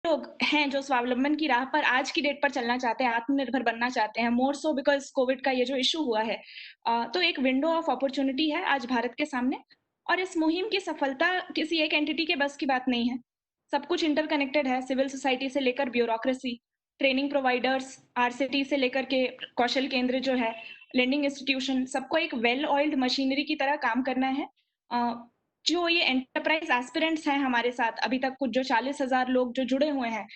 लोग हैं जो स्वावलंबन की राह पर आज की डेट पर चलना चाहते हैं, आत्मनिर्भर बनना चाहते हैं, मोर सो बिकॉज़ कोविड का ये जो इश्यू हुआ है। तो एक विंडो ऑफ अपॉर्च्युनिटी है आज भारत के सामने और इस मुहिम की सफलता किसी एक एंटिटी के बस की बात नहीं है। सब कुछ इंटरकनेक्टेड है, सिविल सोसाइटी से लेकर ब्यूरोक्रेसी, ट्रेनिंग प्रोवाइडर्स, आरसीटी से लेकर के कौशल केंद्र जो है, लैंडिंग इंस्टीट्यूशन, सबको एक वेल ऑयल्ड मशीनरी की तरह काम करना है। अ, जो ये एंटरप्राइज़ एस्पिरेंट्स हैं हमारे साथ, अभी तक कुछ जो 40,000 लोग जो जुड़े हुए हैं,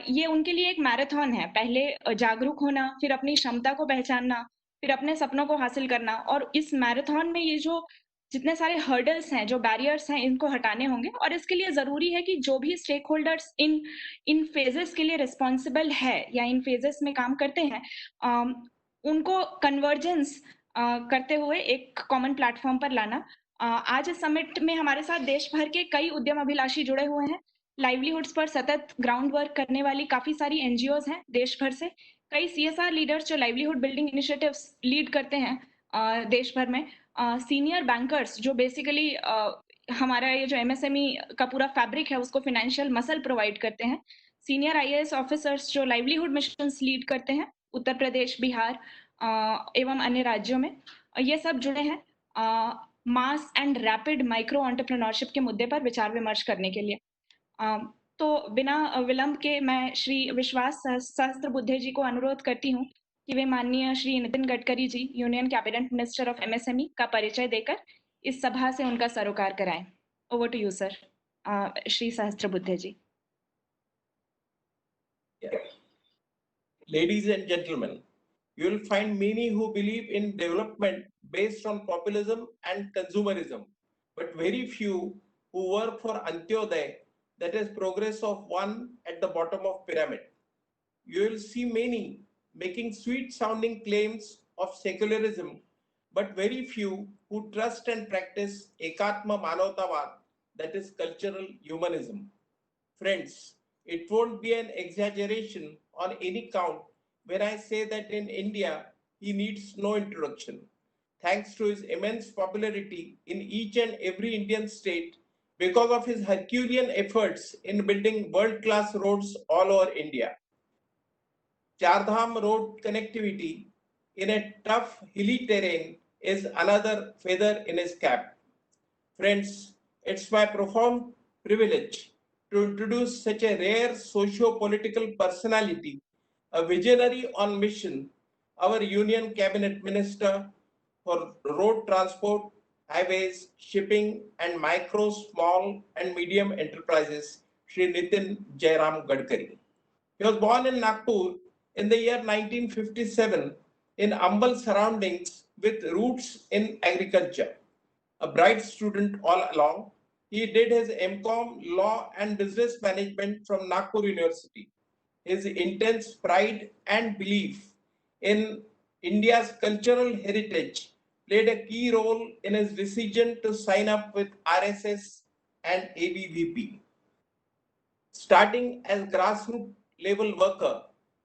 ये उनके लिए एक मैराथन है। पहले जागरूक होना, फिर अपनी क्षमता को पहचानना, फिर अपने सपनों को हासिल करना और इस मैराथन में ये जो जितने सारे हर्डल्स हैं, जो बैरियर्स हैं, इनको हटाने होंगे और इसके लिए ज़रूरी है कि जो भी स्टेक होल्डर्स इन इन फेजेज़ के लिए रिस्पॉन्सिबल है या इन फेजेज़ में काम करते हैं, अम, उनको कन्वर्जेंस करते हुए एक कॉमन प्लेटफ़ॉर्म पर लाना। आज इस समिट में हमारे साथ देश भर के कई उद्यम अभिलाषी जुड़े हुए हैं। लाइवलीहुड्स पर सतत ग्राउंड वर्क करने वाली काफ़ी सारी एनजीओज़ हैं देश भर से। कई सीएसआर लीडर्स जो लाइवलीहुड बिल्डिंग इनिशिएटिव्स लीड करते हैं देश भर में। सीनियर बैंकर्स जो बेसिकली हमारा ये जो एमएसएमई का पूरा फैब्रिक है उसको फाइनेंशियल मसल प्रोवाइड करते हैं। सीनियर आईएएस ऑफिसर्स जो लाइवलीहुड मिशंस लीड करते हैं उत्तर प्रदेश, बिहार एवं अन्य राज्यों में। ये सब जुड़े हैं mass and rapid micro entrepreneurship के मुद्दे पर विचार-विमर्श करने के लिए। अ, तो बिना विलंब के मैं श्री विश्वास सहस्त्रबुद्धे जी को अनुरोध करती हूँ कि वे माननीय Shri Nitin Gadkari ji, union cabinet minister of MSME का परिचय देकर इस सभा से उनका सरोकार कराएँ। Over to you sir, Shri Sahasrabuddhe ji. Yeah. Ladies and gentlemen, you will find many who believe in development based on populism and consumerism, but very few who work for Antyodaya, that is progress of one at the bottom of pyramid. You will see many making sweet sounding claims of secularism, but very few who trust and practice Ekatma Manavtavad, that is cultural humanism. Friends, it won't be an exaggeration on any count when I say that in India, he needs no introduction. Thanks to his immense popularity in each and every Indian state, because of his Herculean efforts in building world-class roads all over India. Chardham road connectivity in a tough hilly terrain is another feather in his cap. Friends, it's my profound privilege to introduce such a rare socio-political personality, a visionary on mission, our Union Cabinet Minister for Road Transport, Highways, Shipping and Micro, Small and Medium Enterprises, Shri Nitin Jairam Gadkari. He was born in Nagpur in the year 1957 in humble surroundings with roots in agriculture. A bright student all along, he did his MCom Law and Business Management from Nagpur University. His intense pride and belief in India's cultural heritage played a key role in his decision to sign up with RSS and ABVP. Starting as grassroots level worker,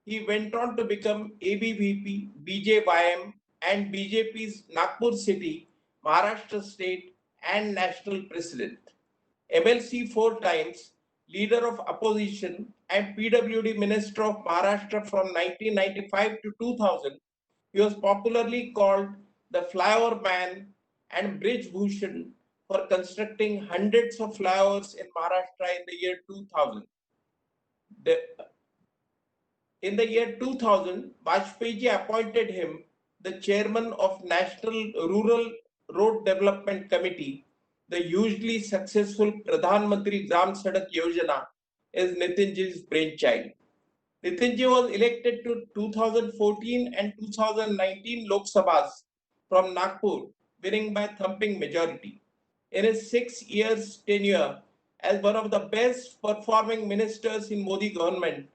he went on to become ABVP, BJYM, and BJP's Nagpur City, Maharashtra State, and National President. MLC 4 times, Leader of Opposition, and PWD Minister of Maharashtra from 1995 to 2000, he was popularly called the Flyover Man and Bridge Bhushan for constructing hundreds of flyovers in Maharashtra in the year 2000. In the year 2000, Vajpayee appointed him the chairman of National Rural Road Development Committee. The hugely successful Pradhan Mantri Gram Sadak Yojana is Nitinji's brainchild. Nitinji was elected to 2014 and 2019 Lok Sabhas from Nagpur, winning by thumping majority. In his 6 years tenure as one of the best performing ministers in Modi government,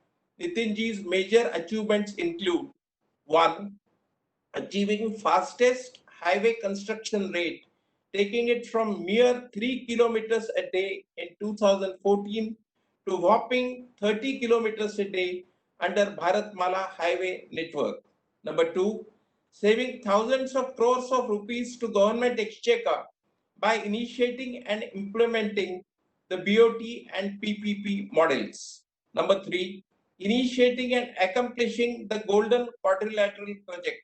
Nitinji's major achievements include 1. Achieving fastest highway construction rate, taking it from mere 3 kilometers a day in 2014 to whopping 30 kilometers a day under Bharatmala highway network. Number 2, saving thousands of crores of rupees to government exchequer by initiating and implementing the BOT and PPP models. Number 3, initiating and accomplishing the Golden Quadrilateral Project.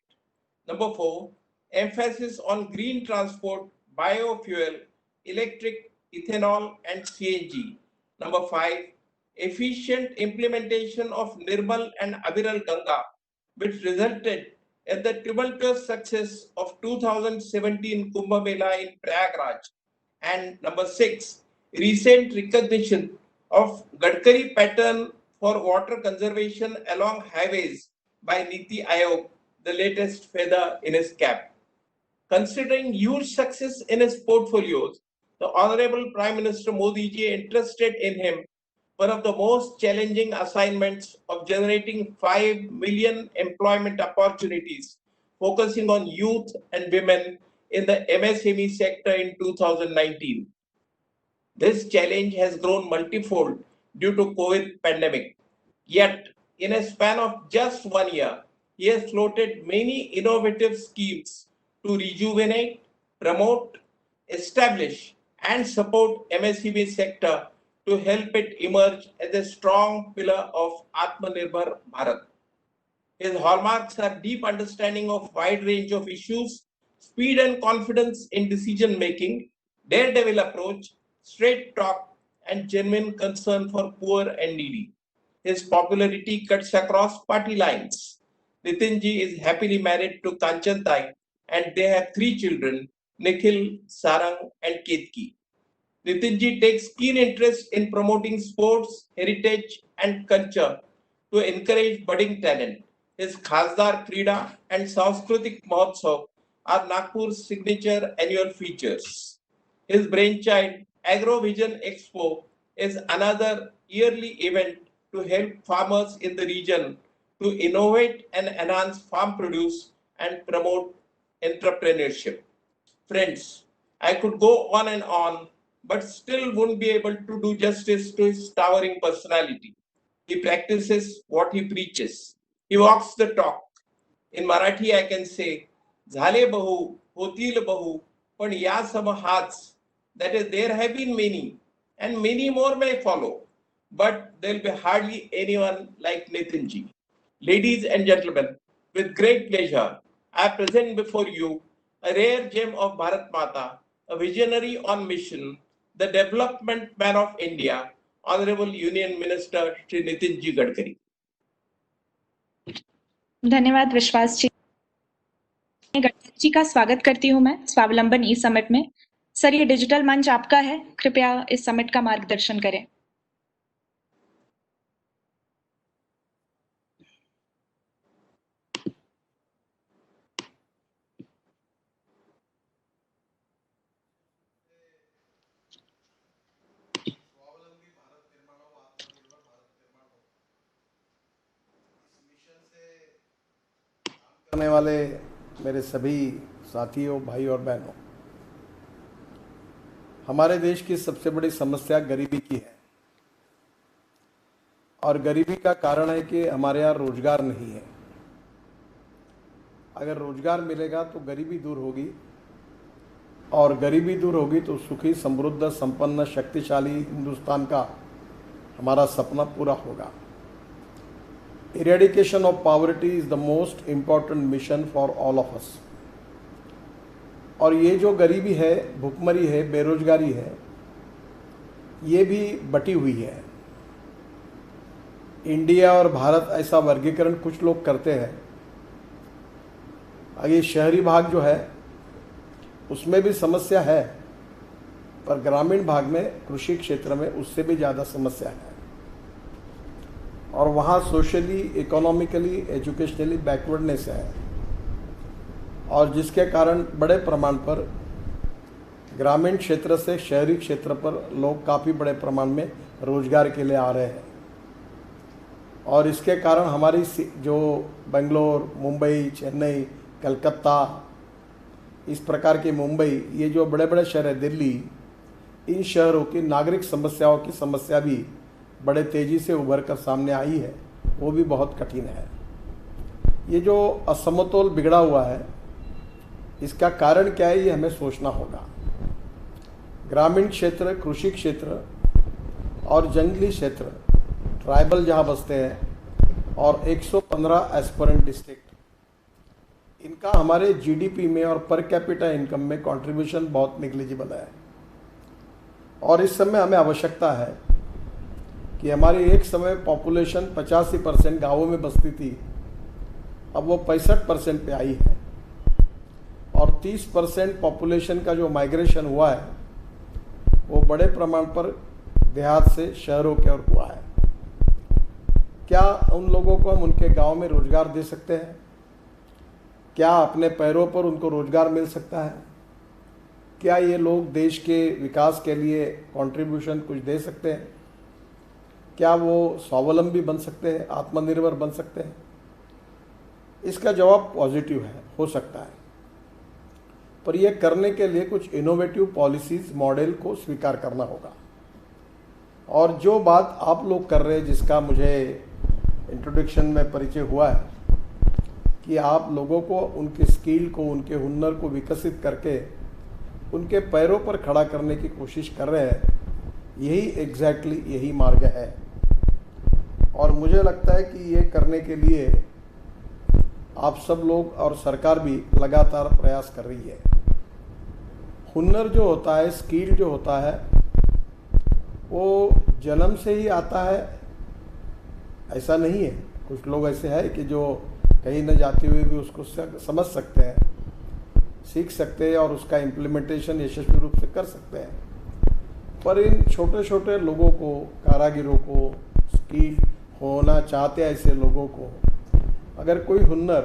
Number 4, emphasis on green transport, biofuel, electric, ethanol, and CNG. Number 5, efficient implementation of Nirmal and Abiral Ganga, which resulted in the tumultuous success of 2017 Kumbh Mela in Prayagraj. And number 6, recent recognition of Gadkari pattern for water conservation along highways by Niti Aayog, the latest feather in his cap. Considering huge success in his portfolios, the Honorable Prime Minister Modi ji entrusted in him one of the most challenging assignments of generating 5 million employment opportunities, focusing on youth and women in the MSME sector in 2019. This challenge has grown multifold due to COVID pandemic. Yet, in a span of just 1 year, he has floated many innovative schemes to rejuvenate, promote, establish, and support MSME sector to help it emerge as a strong pillar of Atmanirbhar Bharat. His hallmarks are deep understanding of wide range of issues, speed and confidence in decision making, daredevil approach, straight talk, and genuine concern for poor and needy. His popularity cuts across party lines. Nitin ji is happily married to Kanchan Tai and they have 3 children, Nikhil, Sarang, and Ketki. Nitinji takes keen interest in promoting sports, heritage, and culture to encourage budding talent. His Khasdar Krida and Sanskritik Mahotsav are Nagpur's signature annual features. His brainchild, AgroVision Expo, is another yearly event to help farmers in the region to innovate and enhance farm produce and promote entrepreneurship. Friends, I could go on and on, but still wouldn't be able to do justice to his towering personality. He practices what he preaches. He walks the talk. In Marathi, I can say, "Zhale bahu, hotil bahu, पण या सम हाच." That is, there have been many, and many more may follow, but there will be hardly anyone like Nitinji. Ladies and gentlemen, with great pleasure, I present before you a rare gem of Bharat Mata, a visionary on mission, the development man of India, Honorable Union Minister Shri Nitinji Gadkari. धन्यवाद विश्वास जी। गडकरी जी का स्वागत करती हूँ मैं स्वावलंबन ई summit में। Sir, ये डिजिटल मंच आपका है, कृपया इस समिट का मार्गदर्शन करें। करने वाले मेरे सभी साथियों, भाई और बहनों, हमारे देश की सबसे बड़ी समस्या गरीबी की है और गरीबी का कारण है कि हमारे यहाँ रोजगार नहीं है। अगर रोजगार मिलेगा तो गरीबी दूर होगी और गरीबी दूर होगी तो सुखी, समृद्ध, संपन्न, शक्तिशाली हिंदुस्तान का हमारा सपना पूरा होगा। Eradication of poverty is the most important mission for all of us. और ये जो गरीबी है, भुखमरी है, बेरोजगारी है, ये भी बटी हुई है। इंडिया और भारत ऐसा वर्गीकरण कुछ लोग करते हैं। ये शहरी भाग जो है उसमें भी समस्या है, पर ग्रामीण भाग में, कृषि क्षेत्र में उससे भी ज़्यादा समस्या है और वहाँ सोशली, इकोनॉमिकली, एजुकेशनली बैकवर्डनेस है और जिसके कारण बड़े प्रमाण पर ग्रामीण क्षेत्र से शहरी क्षेत्र पर लोग काफ़ी बड़े प्रमाण में रोजगार के लिए आ रहे हैं और इसके कारण हमारी जो बेंगलोर, मुंबई, चेन्नई, कलकत्ता, इस प्रकार के मुंबई, ये जो बड़े बड़े शहर है, दिल्ली, इन शहरों की नागरिक समस्याओं की समस्या भी बड़े तेज़ी से उभर कर सामने आई है, वो भी बहुत कठिन है। ये जो असमतोल बिगड़ा हुआ है, इसका कारण क्या है, ये हमें सोचना होगा। ग्रामीण क्षेत्र, कृषि क्षेत्र और जंगली क्षेत्र, ट्राइबल जहाँ बसते हैं और 115 एस्पिरेंट डिस्ट्रिक्ट, इनका हमारे जीडीपी में और पर कैपिटा इनकम में कंट्रीब्यूशन बहुत नेग्लिजिबल है। और इस समय हमें आवश्यकता है कि हमारी एक समय पॉपुलेशन 85% गाँवों में बसती थी, अब वो 65% पे आई है। और 30% पॉपुलेशन का जो माइग्रेशन हुआ है वो बड़े प्रमाण पर देहात से शहरों की ओर हुआ है। क्या उन लोगों को हम उनके गांव में रोजगार दे सकते हैं? क्या अपने पैरों पर उनको रोजगार मिल सकता है? क्या ये लोग देश के विकास के लिए कंट्रीब्यूशन कुछ दे सकते हैं? क्या वो स्वावलंबी बन सकते हैं, आत्मनिर्भर बन सकते हैं? इसका जवाब पॉजिटिव है, हो सकता है, पर यह करने के लिए कुछ इनोवेटिव पॉलिसीज मॉडल को स्वीकार करना होगा। और जो बात आप लोग कर रहे हैं, जिसका मुझे इंट्रोडक्शन में परिचय हुआ है कि आप लोगों को उनके स्किल को, उनके हुनर को विकसित करके उनके पैरों पर खड़ा करने की कोशिश कर रहे हैं, यही यही मार्ग है। और मुझे लगता है कि ये करने के लिए आप सब लोग और सरकार भी लगातार प्रयास कर रही है। हुनर जो होता है, स्किल जो होता है, वो जन्म से ही आता है ऐसा नहीं है। कुछ लोग ऐसे हैं कि जो कहीं न जाते हुए भी उसको समझ सकते हैं, सीख सकते हैं और उसका इम्प्लीमेंटेशन यशस्वी रूप से कर सकते हैं। पर इन छोटे छोटे लोगों को, कारागिरों को, स्किल होना चाहते हैं ऐसे लोगों को अगर कोई हुनर,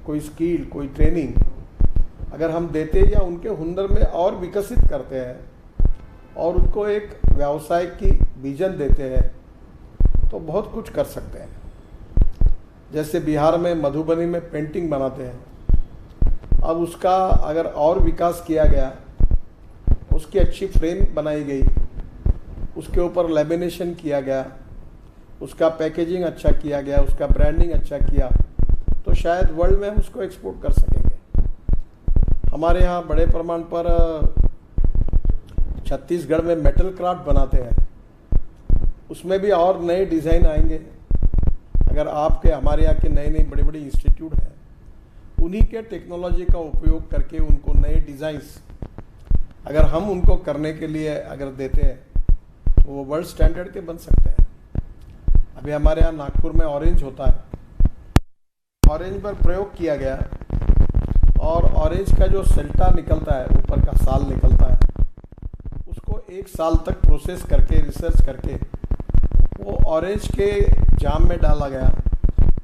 कोई स्किल, कोई ट्रेनिंग अगर हम देते या उनके हुनर में और विकसित करते हैं और उनको एक व्यवसाय की विजन देते हैं तो बहुत कुछ कर सकते हैं। जैसे बिहार में मधुबनी में पेंटिंग बनाते हैं, अब उसका अगर और विकास किया गया, उसकी अच्छी फ्रेम बनाई गई, उसके ऊपर लेमिनेशन किया गया, उसका पैकेजिंग अच्छा किया गया, उसका ब्रांडिंग अच्छा किया, तो शायद वर्ल्ड में हम उसको एक्सपोर्ट कर सकेंगे। हमारे यहाँ बड़े प्रमाण पर छत्तीसगढ़ में मेटल क्राफ्ट बनाते हैं, उसमें भी और नए डिज़ाइन आएंगे। अगर आपके हमारे यहाँ के नए नए बड़े बड़े इंस्टीट्यूट हैं, उन्हीं के टेक्नोलॉजी का उपयोग करके उनको नए डिज़ाइंस अगर हम उनको करने के लिए अगर देते हैं तो वो वर्ल्ड स्टैंडर्ड के बन सकते हैं। अभी हमारे यहाँ नागपुर में ऑरेंज होता है, ऑरेंज पर प्रयोग किया गया और ऑरेंज का जो सेल्टा निकलता है, ऊपर का साल निकलता है, उसको 1 साल तक प्रोसेस करके, रिसर्च करके वो ऑरेंज के जाम में डाला गया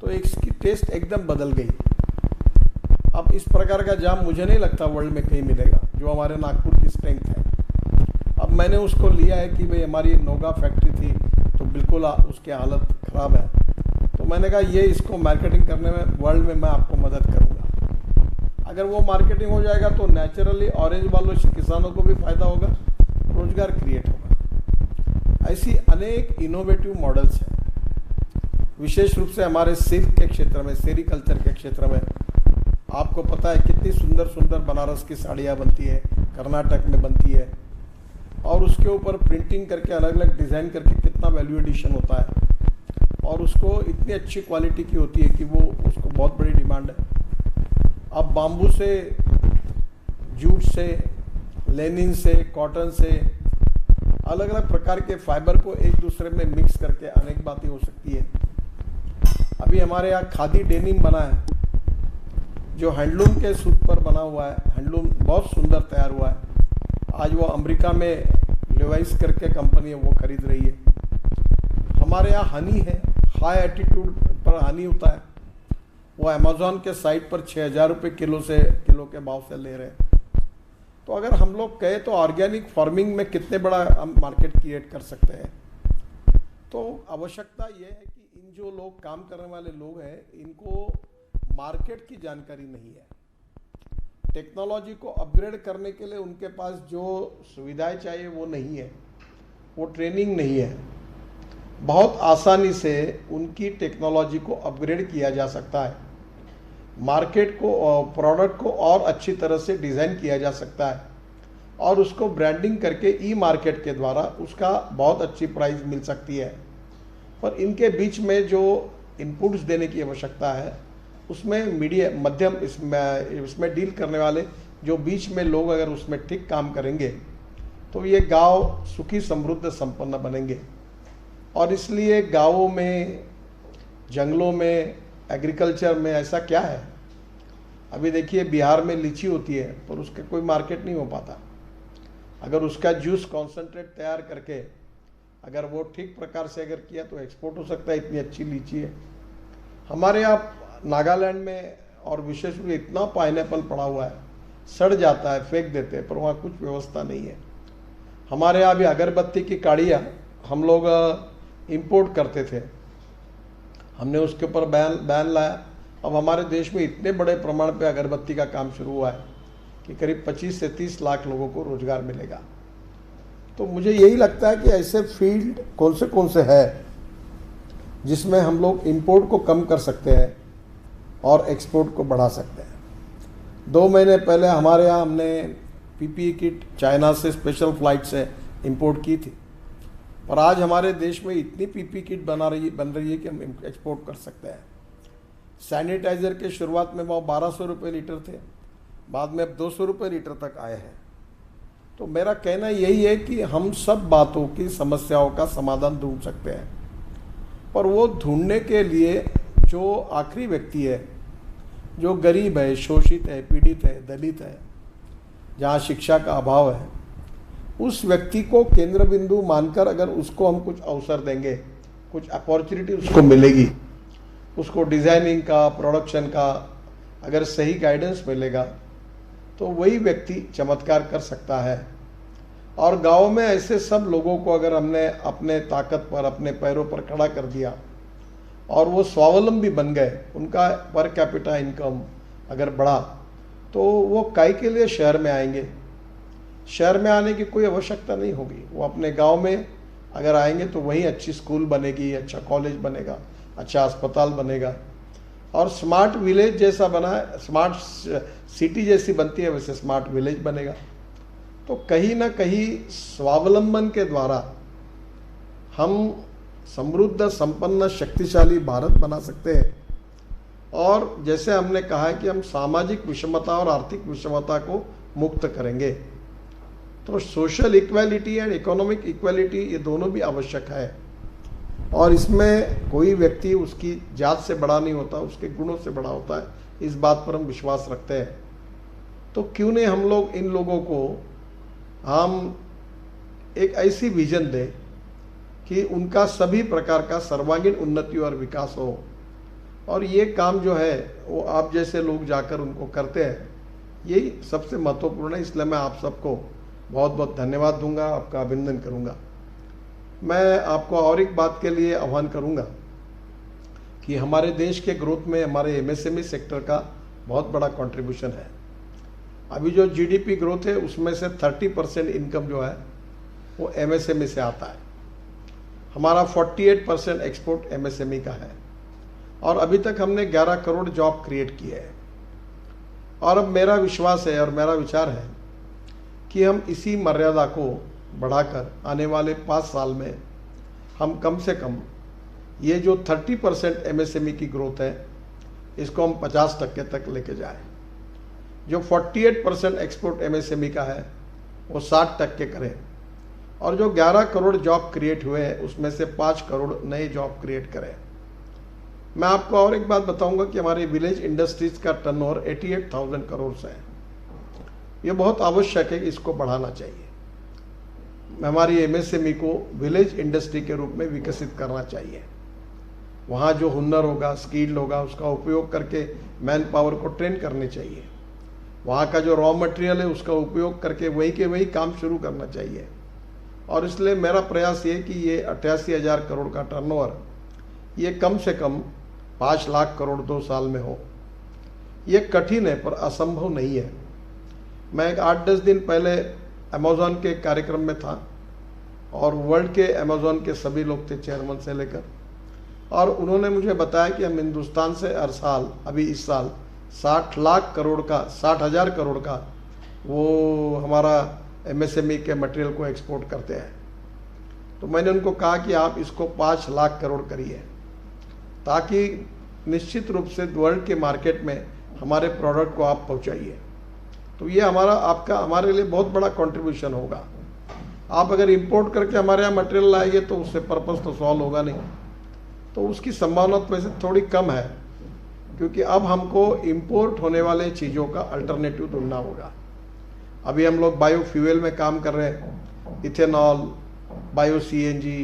तो इसकी टेस्ट एकदम बदल गई। अब इस प्रकार का जाम मुझे नहीं लगता वर्ल्ड में कहीं मिलेगा, जो हमारे नागपुर की स्ट्रेंथ है। अब मैंने उसको लिया है कि भाई हमारी नोगा फैक्ट्री थी तो बिल्कुल उसकी हालत ख़राब है, तो मैंने कहा ये इसको मार्केटिंग करने में वर्ल्ड में मैं आपको मदद करूँगा। अगर वो मार्केटिंग हो जाएगा तो नेचुरली ऑरेंज वालों किसानों को भी फ़ायदा होगा, रोजगार क्रिएट होगा। ऐसी अनेक इनोवेटिव मॉडल्स हैं। विशेष रूप से हमारे सिल्क के क्षेत्र में, सेरीकल्चर के क्षेत्र में आपको पता है कितनी सुंदर सुंदर बनारस की साड़ियाँ बनती है, कर्नाटक में बनती है, और उसके ऊपर प्रिंटिंग करके अलग अलग डिज़ाइन करके कितना वैल्यू एडिशन होता है और उसको इतनी अच्छी क्वालिटी की होती है कि वो उसको बहुत बड़ी डिमांड है। अब बाम्बू से, जूट से, लेनिन से, कॉटन से, अलग अलग प्रकार के फाइबर को एक दूसरे में मिक्स करके अनेक बातें हो सकती है। अभी हमारे यहाँ खादी डेनिम बना है जो हैंडलूम के सूत पर बना हुआ है, हैंडलूम बहुत सुंदर तैयार हुआ है। आज वो अमेरिका में लेवाइस करके कंपनी है, वो खरीद रही है। हमारे यहाँ हनी है, हाई एटीट्यूड पर हनी होता है, वो अमेज़ॉन के साइट पर 6,000 रुपये किलो के भाव से ले रहे हैं। तो अगर हम लोग कहें तो ऑर्गेनिक फार्मिंग में कितने बड़ा हम मार्केट क्रिएट कर सकते हैं। तो आवश्यकता ये है कि इन जो लोग काम करने वाले लोग हैं, इनको मार्केट की जानकारी नहीं है। टेक्नोलॉजी को अपग्रेड करने के लिए उनके पास जो सुविधाएं चाहिए वो नहीं है, वो ट्रेनिंग नहीं है। बहुत आसानी से उनकी टेक्नोलॉजी को अपग्रेड किया जा सकता है, मार्केट को, प्रोडक्ट को और अच्छी तरह से डिज़ाइन किया जा सकता है और उसको ब्रांडिंग करके ई मार्केट के द्वारा उसका बहुत अच्छी प्राइस मिल सकती है। पर इनके बीच में जो इनपुट्स देने की आवश्यकता है उसमें मीडिया मध्यम इसमें डील करने वाले जो बीच में लोग अगर उसमें ठीक काम करेंगे तो ये गांव सुखी समृद्ध संपन्न बनेंगे। और इसलिए गांवों में, जंगलों में, एग्रीकल्चर में ऐसा क्या है, अभी देखिए बिहार में लीची होती है पर उसका कोई मार्केट नहीं हो पाता। अगर उसका जूस कॉन्सेंट्रेट तैयार करके अगर वो ठीक प्रकार से अगर किया तो एक्सपोर्ट हो सकता है, इतनी अच्छी लीची है। हमारे यहाँ नागालैंड में और विशेष रूप से इतना पाइनएप्पल पड़ा हुआ है, सड़ जाता है, फेंक देते हैं, पर वहाँ कुछ व्यवस्था नहीं है। हमारे यहाँ भी अगरबत्ती की काड़ियाँ हम लोग इंपोर्ट करते थे, हमने उसके ऊपर बैन लाया। अब हमारे देश में इतने बड़े प्रमाण पे अगरबत्ती का काम शुरू हुआ है कि करीब 25 से 30 लाख लोगों को रोजगार मिलेगा। तो मुझे यही लगता है कि ऐसे फील्ड कौन से है जिसमें हम लोग इंपोर्ट को कम कर सकते हैं और एक्सपोर्ट को बढ़ा सकते हैं। 2 महीने पहले हमारे यहाँ हमने पीपीई किट चाइना से स्पेशल फ्लाइट से इंपोर्ट की थी, और आज हमारे देश में इतनी पीपीई किट बन रही है कि हम एक्सपोर्ट कर सकते हैं। सैनिटाइजर के शुरुआत में वो 1200 रुपये लीटर थे, बाद में अब 200 रुपये लीटर तक आए हैं। तो मेरा कहना यही है कि हम सब बातों की, समस्याओं का समाधान ढूंढ सकते हैं, पर वो ढूंढने के लिए जो आखिरी व्यक्ति है, जो गरीब है, शोषित है, पीड़ित है, दलित है, जहाँ शिक्षा का अभाव है, उस व्यक्ति को केंद्र बिंदु मानकर अगर उसको हम कुछ अवसर देंगे, कुछ अपॉर्चुनिटी उसको मिलेगी, उसको डिज़ाइनिंग का, प्रोडक्शन का अगर सही गाइडेंस मिलेगा तो वही व्यक्ति चमत्कार कर सकता है। और गांव में ऐसे सब लोगों को अगर हमने अपने ताकत पर, अपने पैरों पर खड़ा कर दिया और वो स्वावलंबी बन गए, उनका पर कैपिटा इनकम अगर बढ़ा, तो वो काहे के लिए शहर में आएंगे। शहर में आने की कोई आवश्यकता नहीं होगी, वो अपने गांव में अगर आएंगे तो वहीं अच्छी स्कूल बनेगी, अच्छा कॉलेज बनेगा, अच्छा अस्पताल बनेगा, और स्मार्ट विलेज जैसा बना है, स्मार्ट सिटी जैसी बनती है वैसे स्मार्ट विलेज बनेगा। तो कहीं ना कहीं स्वावलंबन के द्वारा हम समृद्ध, संपन्न, शक्तिशाली भारत बना सकते हैं। और जैसे हमने कहा है कि हम सामाजिक विषमता और आर्थिक विषमता को मुक्त करेंगे, तो social equality and economic equality ये दोनों भी आवश्यक है। और इसमें कोई व्यक्ति उसकी जात से बड़ा नहीं होता, उसके गुणों से बड़ा होता है, इस बात पर हम विश्वास रखते हैं। तो क्यों नहीं हम लोग इन लोगों को हम एक ऐसी विजन दें कि उनका सभी प्रकार का सर्वांगीण उन्नति और विकास हो। और ये काम जो है वो आप जैसे लोग जाकर उनको करते हैं, यही सबसे महत्वपूर्ण है। इसलिए मैं आप सबको बहुत बहुत धन्यवाद दूंगा, आपका अभिनंदन करूंगा। मैं आपको और एक बात के लिए आह्वान करूंगा कि हमारे देश के ग्रोथ में हमारे एमएसएमई सेक्टर का बहुत बड़ा कंट्रीब्यूशन है। अभी जो जीडीपी ग्रोथ है उसमें से 30% इनकम जो है वो एमएसएमई से आता है। हमारा 48% एक्सपोर्ट एमएसएमई का है, और अभी तक हमने 11 करोड़ जॉब क्रिएट किए हैं। और अब मेरा विश्वास है और मेरा विचार है कि हम इसी मर्यादा को बढ़ाकर आने वाले 5 साल में हम कम से कम ये जो 30% एमएसएमई की ग्रोथ है इसको हम 50% तक लेके जाएं। जो 48% एक्सपोर्ट एमएसएमई का है वो 60% करें, और जो 11 करोड़ जॉब क्रिएट हुए हैं उसमें से 5 करोड़ नए जॉब क्रिएट करें। मैं आपको और एक बात बताऊंगा कि हमारी विलेज इंडस्ट्रीज का टर्नओवर 88,000 करोड़ से है। ये बहुत आवश्यक है कि इसको बढ़ाना चाहिए। हमारी एमएसएमई को विलेज इंडस्ट्री के रूप में विकसित करना चाहिए। वहाँ जो हुनर होगा, स्किल होगा, उसका उपयोग करके मैन पावर को ट्रेन करने चाहिए। वहाँ का जो रॉ मटेरियल है उसका उपयोग करके वही के वही काम शुरू करना चाहिए। और इसलिए मेरा प्रयास ये कि ये 88,000 करोड़ का टर्नओवर ये कम से कम 5 लाख करोड़ 2 साल में हो। ये कठिन है पर असंभव नहीं है। मैं 8-10 दिन पहले अमेज़ॉन के कार्यक्रम में था, और वर्ल्ड के अमेज़ॉन के सभी लोग थे, चेयरमैन से लेकर, और उन्होंने मुझे बताया कि हम हिंदुस्तान से हर साल, अभी इस साल 60,000 करोड़ का वो हमारा एमएसएमई के मटेरियल को एक्सपोर्ट करते हैं। तो मैंने उनको कहा कि आप इसको 5 लाख करोड़ करिए, ताकि निश्चित रूप से वर्ल्ड के मार्केट में हमारे प्रोडक्ट को आप पहुंचाइए। तो ये हमारे लिए बहुत बड़ा कंट्रीब्यूशन होगा। आप अगर इंपोर्ट करके हमारे यहाँ मटेरियल लाएंगे तो उससे पर्पस तो सॉल्व होगा नहीं, तो उसकी संभावना तो वैसे थोड़ी कम है, क्योंकि अब हमको इंपोर्ट होने वाले चीज़ों का अल्टरनेटिव ढूंढना होगा। अभी हम लोग बायोफ्यूल में काम कर रहे हैं, इथेनॉल, बायो सीएनजी,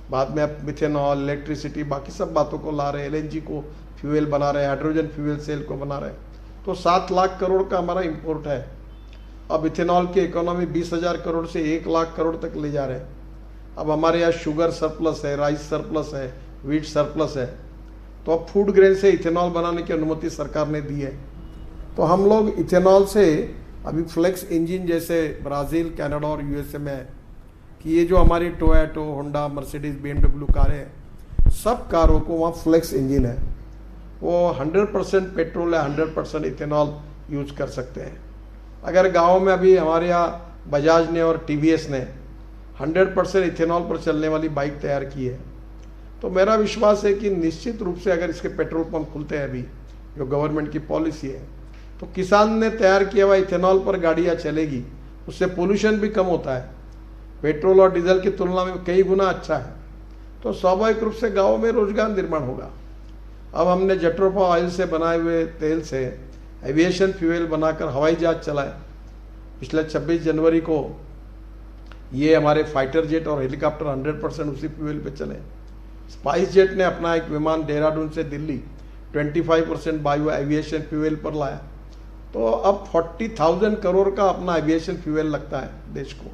बाद में अब मिथेनॉल, इलेक्ट्रिसिटी, बाकी सब बातों को ला रहे हैं, एलएनजी को फ्यूल बना रहे हैं, हाइड्रोजन फ्यूल सेल को बना रहे हैं। तो 7 लाख करोड़ का हमारा इंपोर्ट है। अब इथेनॉल की इकोनॉमी 20,000 करोड़ से 1 लाख करोड़ तक ले जा रहे हैं। अब हमारे यहाँ शुगर सरप्लस है, राइस सरप्लस है, व्हीट सरप्लस है, तो अब फूड ग्रेन से इथेनॉल बनाने की अनुमति सरकार ने दी है। तो हम लोग इथेनॉल से अभी फ्लेक्स इंजन जैसे ब्राज़ील, कनाडा और यूएसए में है कि ये जो हमारी टोयोटा, होंडा, मर्सिडीज, बीएमडब्ल्यू कारें हैं, सब कारों को वहाँ फ्लेक्स इंजन है, वो 100% पेट्रोल या 100% इथेनॉल यूज कर सकते हैं। अगर गाँव में अभी हमारे यहाँ बजाज ने और टीवीएस ने 100% इथेनॉल पर चलने वाली बाइक तैयार की है, तो मेरा विश्वास है कि निश्चित रूप से अगर इसके पेट्रोल पंप खुलते हैं, अभी जो गवर्नमेंट की पॉलिसी है, तो किसान ने तैयार किया हुआ इथेनॉल पर गाड़ियाँ चलेगी, उससे पोल्यूशन भी कम होता है, पेट्रोल और डीजल की तुलना में कई गुना अच्छा है। तो स्वाभाविक रूप से गाँव में रोजगार निर्माण होगा। अब हमने जट्रोफा ऑयल से बनाए हुए तेल से एविएशन फ्यूल बनाकर हवाई जहाज चलाए। पिछले 26 जनवरी को ये हमारे फाइटर जेट और हेलीकॉप्टर 100% उसी फ्यूल पे चले। स्पाइस जेट ने अपना एक विमान देहरादून से दिल्ली 25% बायो एविएशन फ्यूल पर लाया। तो अब 40,000 करोड़ का अपना एविएशन फ्यूल लगता है देश को,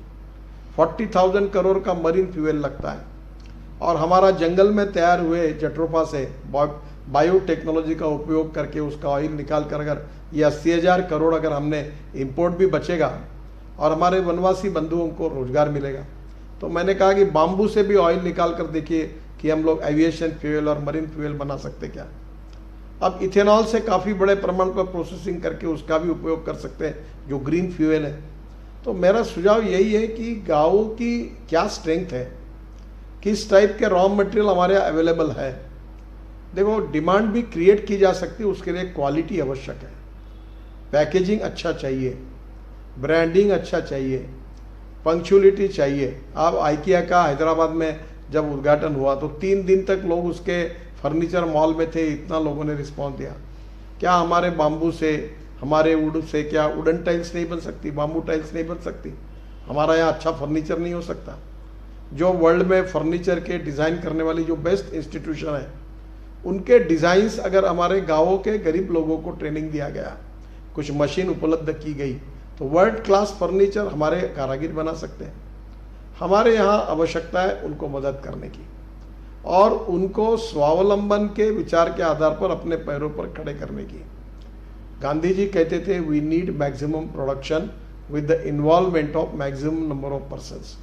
40,000 करोड़ का मरीन फ्यूल लगता है। और हमारा जंगल में तैयार हुए जट्रोफा से बायो टेक्नोलॉजी का उपयोग करके उसका ऑयल निकाल कर अगर ये 80,000 करोड़ अगर हमने इंपोर्ट भी बचेगा और हमारे वनवासी बंधुओं को रोजगार मिलेगा। तो मैंने कहा कि बाम्बू से भी ऑयल निकाल कर देखिए कि हम लोग एविएशन फ्यूल और मरीन फ्यूल बना सकते क्या। अब इथेनॉल से काफ़ी बड़े प्रमाण पर प्रोसेसिंग करके उसका भी उपयोग कर सकते हैं, जो ग्रीन फ्यूल है। तो मेरा सुझाव यही है कि गाँवों की क्या स्ट्रेंथ है, किस टाइप के रॉ मटेरियल हमारे यहाँ अवेलेबल है। देखो, डिमांड भी क्रिएट की जा सकती है, उसके लिए क्वालिटी आवश्यक है, पैकेजिंग अच्छा चाहिए, ब्रांडिंग अच्छा चाहिए, पंक्चुअलिटी चाहिए। आप आइकिया का हैदराबाद में जब उद्घाटन हुआ तो 3 दिन तक लोग उसके फर्नीचर मॉल में थे, इतना लोगों ने रिस्पॉन्स दिया। क्या हमारे बाम्बू से, हमारे वुड से क्या वुडन टाइल्स नहीं बन सकती, बाम्बू टाइल्स नहीं बन सकती? हमारा यहाँ अच्छा फर्नीचर नहीं हो सकता? जो वर्ल्ड में फर्नीचर के डिज़ाइन करने वाली जो बेस्ट इंस्टीट्यूशन है, उनके डिज़ाइंस अगर हमारे गाँवों के गरीब लोगों को ट्रेनिंग दिया गया, कुछ मशीन उपलब्ध की गई, तो वर्ल्ड क्लास फर्नीचर हमारे कारीगर बना सकते हैं। हमारे यहाँ आवश्यकता है उनको मदद करने की और उनको स्वावलंबन के विचार के आधार पर अपने पैरों पर खड़े करने की। गांधी जी कहते थे, we need maximum production with the involvement of maximum number of persons.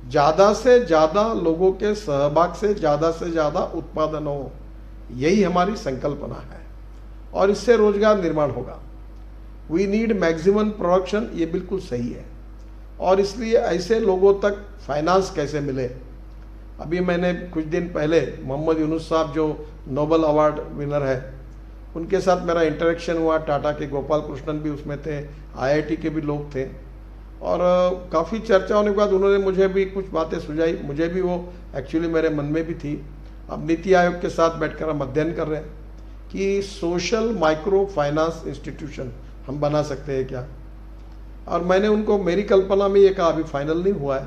ज़्यादा से ज़्यादा लोगों के सहभाग से ज़्यादा उत्पादन हो, यही हमारी संकल्पना है और इससे रोजगार निर्माण होगा। वी नीड मैक्सिमम प्रोडक्शन, ये बिल्कुल सही है। और इसलिए ऐसे लोगों तक फाइनेंस कैसे मिले। अभी मैंने कुछ दिन पहले मोहम्मद यूनुस साहब जो नोबल अवार्ड विनर है, उनके साथ मेरा इंटरेक्शन हुआ। टाटा के गोपाल कृष्णन भी उसमें थे, आईआईटी के भी लोग थे और काफ़ी चर्चा होने के बाद उन्होंने मुझे भी कुछ बातें सुझाई। मुझे भी वो एक्चुअली मेरे मन में भी थी। अब नीति आयोग के साथ बैठकर हम अध्ययन कर रहे हैं कि सोशल माइक्रो फाइनेंस इंस्टीट्यूशन हम बना सकते हैं क्या। और मैंने उनको मेरी कल्पना में ये कहा, अभी फाइनल नहीं हुआ है,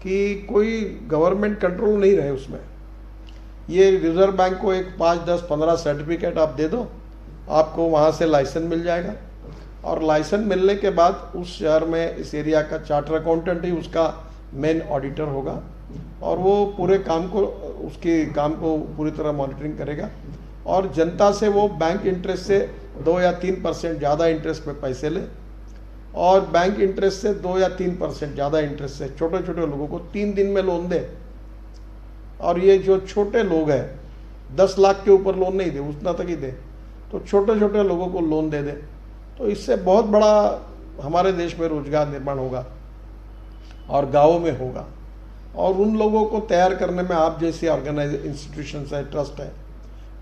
कि कोई गवर्नमेंट कंट्रोल नहीं रहे उसमें। ये रिजर्व बैंक को एक 5, 10, 15 सर्टिफिकेट आप दे दो, आपको वहाँ से लाइसेंस मिल जाएगा और लाइसेंस मिलने के बाद उस शहर में, इस एरिया का चार्टर अकाउंटेंट ही उसका मेन ऑडिटर होगा और वो पूरे काम को, उसके काम को पूरी तरह मॉनिटरिंग करेगा और जनता से वो बैंक इंटरेस्ट से 2 या 3% ज़्यादा इंटरेस्ट पे पैसे ले और बैंक इंटरेस्ट से 2 या 3% ज़्यादा इंटरेस्ट से छोटे छोटे लोगों को 3 दिन में लोन दे। और ये जो छोटे लोग हैं 10 लाख के ऊपर लोन नहीं दे, उतना तक ही दे, तो छोटे छोटे लोगों को लोन दे दे। तो इससे बहुत बड़ा हमारे देश में रोजगार निर्माण होगा और गाँवों में होगा। और उन लोगों को तैयार करने में आप जैसे ऑर्गेनाइज इंस्टीट्यूशंस है, ट्रस्ट है,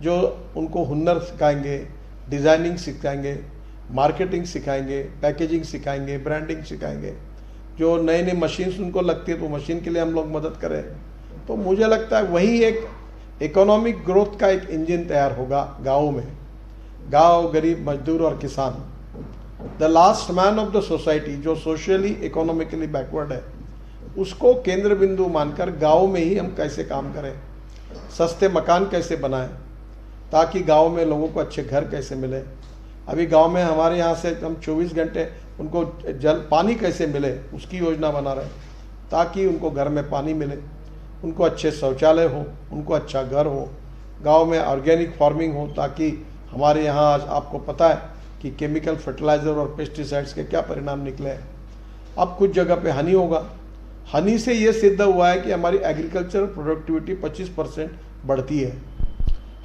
जो उनको हुनर सिखाएंगे, डिज़ाइनिंग सिखाएंगे, मार्केटिंग सिखाएंगे, पैकेजिंग सिखाएंगे, ब्रांडिंग सिखाएंगे, जो नई नई मशीन्स उनको लगती है तो मशीन के लिए हम लोग मदद करें। तो मुझे लगता है वही एक इकोनॉमिक ग्रोथ का एक इंजन तैयार होगा गाँव में। गाँव, गरीब, मजदूर और किसान, the last man of the society, जो सोशली इकोनॉमिकली बैकवर्ड है, उसको केंद्र बिंदु मानकर गाँव में ही हम कैसे काम करें, सस्ते मकान कैसे बनाएं, ताकि गांव में लोगों को अच्छे घर कैसे मिले। अभी गांव में हमारे यहाँ से हम 24 घंटे उनको पानी कैसे मिले उसकी योजना बना रहे हैं, ताकि उनको घर में पानी मिले, उनको अच्छे शौचालय हो, उनको अच्छा घर हो, गांव में ऑर्गेनिक फार्मिंग हो, ताकि हमारे यहाँ आज आपको पता है कि केमिकल फर्टिलाइज़र और पेस्टिसाइड्स के क्या परिणाम निकले हैं। अब कुछ जगह पे हनी होगा, हनी से ये सिद्ध हुआ है कि हमारी एग्रीकल्चर प्रोडक्टिविटी 25% बढ़ती है।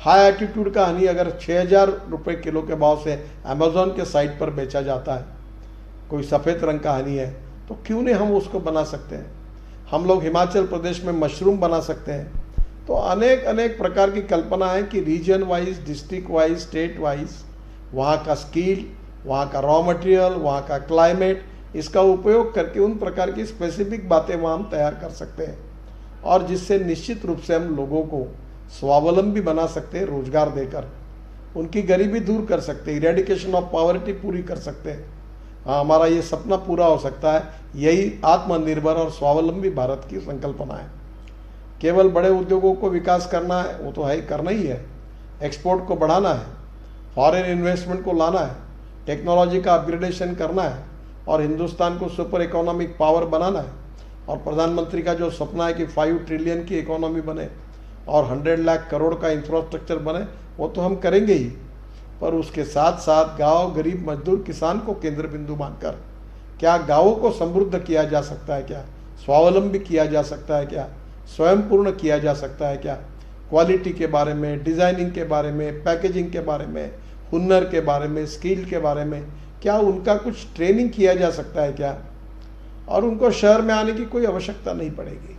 हाई एटीट्यूड का हनी अगर 6,000 रुपये किलो के भाव से अमेज़ॉन के साइट पर बेचा जाता है, कोई सफ़ेद रंग का हनी है, तो क्यों नहीं हम उसको बना सकते हैं। हम लोग हिमाचल प्रदेश में मशरूम बना सकते हैं। तो अनेक अनेक प्रकार की कल्पना है कि region wise, district wise, state wise, वहाँ का स्किल, वहाँ का रॉ मटेरियल, वहाँ का क्लाइमेट, इसका उपयोग करके उन प्रकार की स्पेसिफिक बातें वहाँ हम तैयार कर सकते हैं, और जिससे निश्चित रूप से हम लोगों को स्वावलंबी बना सकते हैं, रोजगार देकर उनकी गरीबी दूर कर सकते हैं, इरेडिकेशन ऑफ पॉवर्टी पूरी कर सकते हैं। हाँ, हमारा ये सपना पूरा हो सकता है। यही आत्मनिर्भर और स्वावलंबी भारत की संकल्पना है। केवल बड़े उद्योगों को विकास करना है, वो तो है, करना ही है। एक्सपोर्ट को बढ़ाना है, फॉरेन इन्वेस्टमेंट को लाना है, टेक्नोलॉजी का अपग्रेडेशन करना है, और हिंदुस्तान को सुपर इकोनॉमिक पावर बनाना है। और प्रधानमंत्री का जो सपना है कि 5 ट्रिलियन की इकोनॉमी बने और 100 लाख करोड़ का इंफ्रास्ट्रक्चर बने, वो तो हम करेंगे ही, पर उसके साथ साथ गांव, गरीब, मजदूर, किसान को केंद्र बिंदु मानकर क्या गांवों को समृद्ध किया जा सकता है, क्या स्वावलंबी किया जा सकता है, क्या स्वयं पूर्ण किया जा सकता है, क्या क्वालिटी के बारे में, डिज़ाइनिंग के बारे में, पैकेजिंग के बारे में, हुनर के बारे में, स्किल के बारे में, क्या उनका कुछ ट्रेनिंग किया जा सकता है क्या, और उनको शहर में आने की कोई आवश्यकता नहीं पड़ेगी।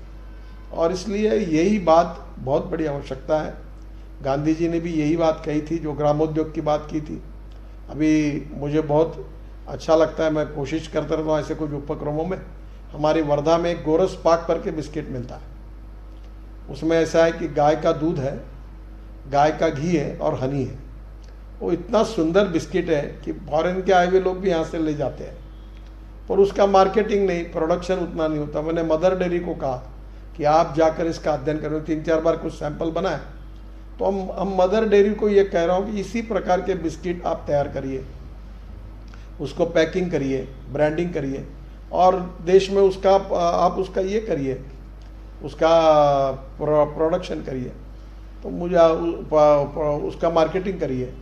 और इसलिए यही बात बहुत बड़ी आवश्यकता है। गांधी जी ने भी यही बात कही थी, जो ग्रामोद्योग की बात की थी। अभी मुझे बहुत अच्छा लगता है, मैं कोशिश करता रहता हूँ ऐसे कुछ उपक्रमों में। हमारी वर्धा में एक गोरस पाक करके बिस्किट मिलता है। उसमें ऐसा है कि गाय का दूध है, गाय का घी है और हनी है। वो इतना सुंदर बिस्किट है कि फॉरेन के आए हुए लोग भी यहाँ से ले जाते हैं, पर उसका मार्केटिंग नहीं, प्रोडक्शन उतना नहीं होता। मैंने मदर डेयरी को कहा कि आप जाकर इसका अध्ययन करें। 3-4 बार कुछ सैंपल बनाए, तो हम मदर डेयरी को ये कह रहा हूँ कि इसी प्रकार के बिस्किट आप तैयार करिए, उसको पैकिंग करिए, ब्रांडिंग करिए, और देश में उसका आप उसका ये करिए, उसका प्रोडक्शन करिए, तो मुझे उसका मार्केटिंग करिए।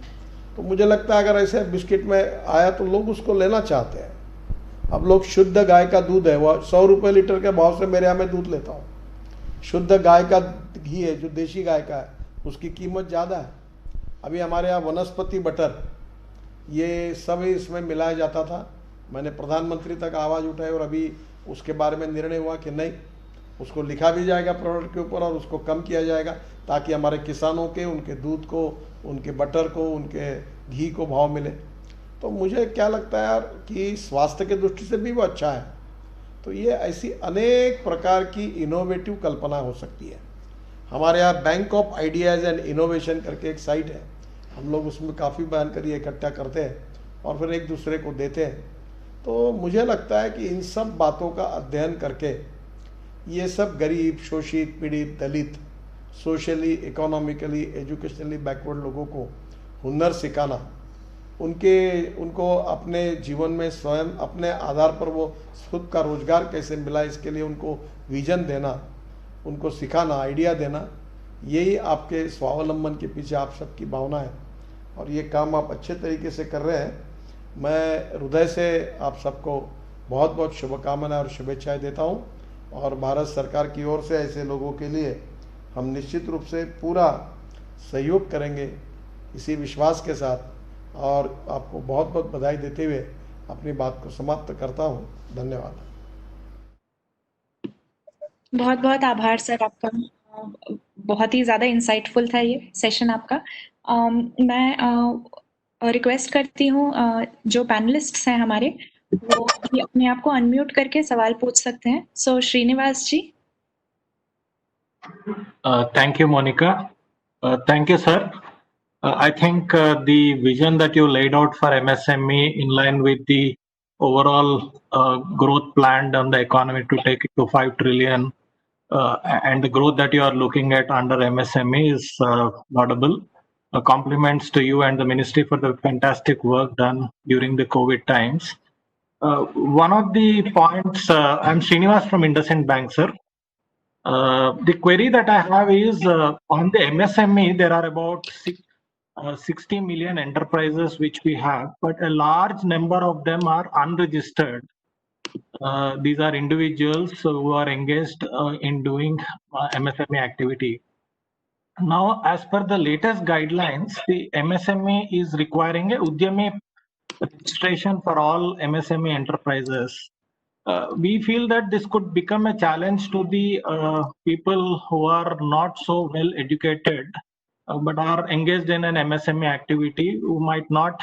तो मुझे लगता है अगर ऐसे बिस्किट में आया तो लोग उसको लेना चाहते हैं। अब लोग शुद्ध गाय का दूध है, वह 100 रुपये लीटर के भाव से मेरे यहाँ में दूध लेता हूँ। शुद्ध गाय का घी है, जो देशी गाय का है, उसकी कीमत ज़्यादा है। अभी हमारे यहाँ वनस्पति बटर, ये सब इसमें मिलाया जाता था। मैंने प्रधानमंत्री तक आवाज़ उठाई, और अभी उसके बारे में निर्णय हुआ कि नहीं, उसको लिखा भी जाएगा प्रोडक्ट के ऊपर, और उसको कम किया जाएगा, ताकि हमारे किसानों के, उनके दूध को, उनके बटर को, उनके घी को भाव मिले। तो मुझे क्या लगता है यार कि स्वास्थ्य के दृष्टि से भी वो अच्छा है। तो ये ऐसी अनेक प्रकार की इनोवेटिव कल्पना हो सकती है। हमारे यहाँ bank of ideas and innovation करके एक साइट है, हम लोग उसमें काफ़ी जानकारी इकट्ठा करते हैं और फिर एक दूसरे को देते हैं। तो मुझे लगता है कि इन सब बातों का अध्ययन करके ये सब गरीब, शोषित, पीड़ित, दलित, सोशली, इकोनॉमिकली, एजुकेशनली बैकवर्ड लोगों को हुनर सिखाना, उनको अपने जीवन में स्वयं अपने आधार पर वो खुद का रोजगार कैसे मिला, इसके लिए उनको विजन देना, उनको सिखाना, आइडिया देना, यही आपके स्वावलंबन के पीछे आप सबकी भावना है। और ये काम आप अच्छे तरीके से कर रहे हैं। मैं हृदय से आप सबको बहुत बहुत शुभकामनाएं और शुभेच्छाएं देता हूं, और भारत सरकार की ओर से ऐसे लोगों के लिए हम निश्चित रूप से पूरा सहयोग करेंगे, इसी विश्वास के साथ। और आपको बहुत बहुत बधाई देते हुए अपनी बात को समाप्त करता हूं। धन्यवाद। बहुत बहुत आभार सर आपका। बहुत ही ज़्यादा इंसाइटफुल था ये सेशन आपका। मैं रिक्वेस्ट करती हूँ जो पैनलिस्ट्स हैं हमारे, वो अभी अपने आप को अनम्यूट करके सवाल पूछ सकते हैं। सो श्रीनिवास जी। Thank you, Monica. Thank you, sir. I think the vision that you laid out for MSME in line with the overall growth planned on the economy to take it to 5 trillion and the growth that you are looking at under MSME is laudable. Compliments to you and the ministry for the fantastic work done during the COVID times. One of the points, I'm Srinivas from IndusInd Bank, sir. The query that I have is on the MSME, there are about 60 million enterprises which we have, but a large number of them are unregistered. These are individuals who are engaged in doing MSME activity. Now, as per the latest guidelines, the MSME is requiring a Udyami registration for all MSME enterprises. We feel that this could become a challenge to the people who are not so well educated but are engaged in an MSME activity, who might not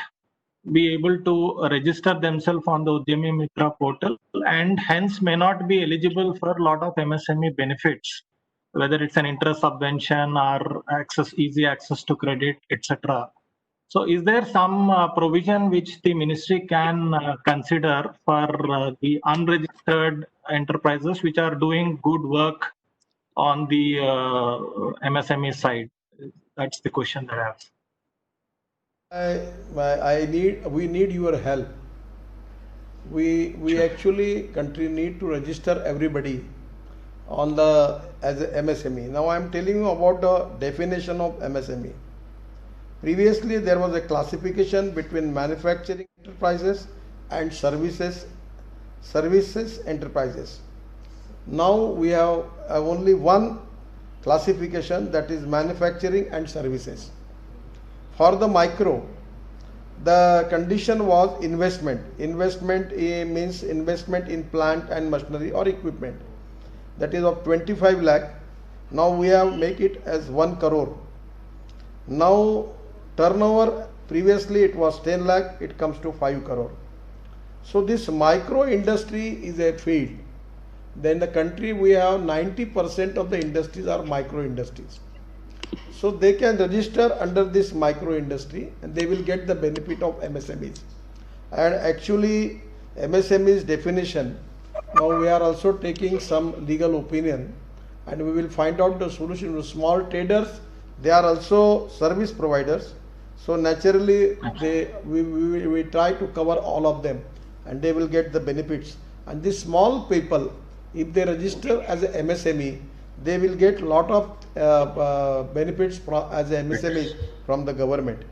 be able to register themselves on the Udyami Mitra portal and hence may not be eligible for a lot of MSME benefits, whether it's an interest subvention or easy access to credit, etc. So is there some provision which the ministry can consider for the unregistered enterprises which are doing good work on the MSME side? That's the question that I have. We need your help. We actually country need to register everybody on the as a MSME. Now I am telling you about the definition of MSME. Previously there was a classification between manufacturing enterprises and services enterprises. Now we have only one classification, that is manufacturing and services. For the micro, the condition was investment. Investment means investment in plant and machinery or equipment, that is of 25 lakh. Now we have make it as 1 crore. Now turnover, previously it was 10 lakh, it comes to 5 crore. So this micro industry is a field. Then the country we have 90% of the industries are micro industries. So they can register under this micro industry and they will get the benefit of MSMEs. And actually MSMEs definition, now we are also taking some legal opinion and we will find out the solution to small traders. They are also service providers. So naturally we try to cover all of them and they will get the benefits. And these small people, if they register as a MSME, they will get lot of benefits as a MSME from the government.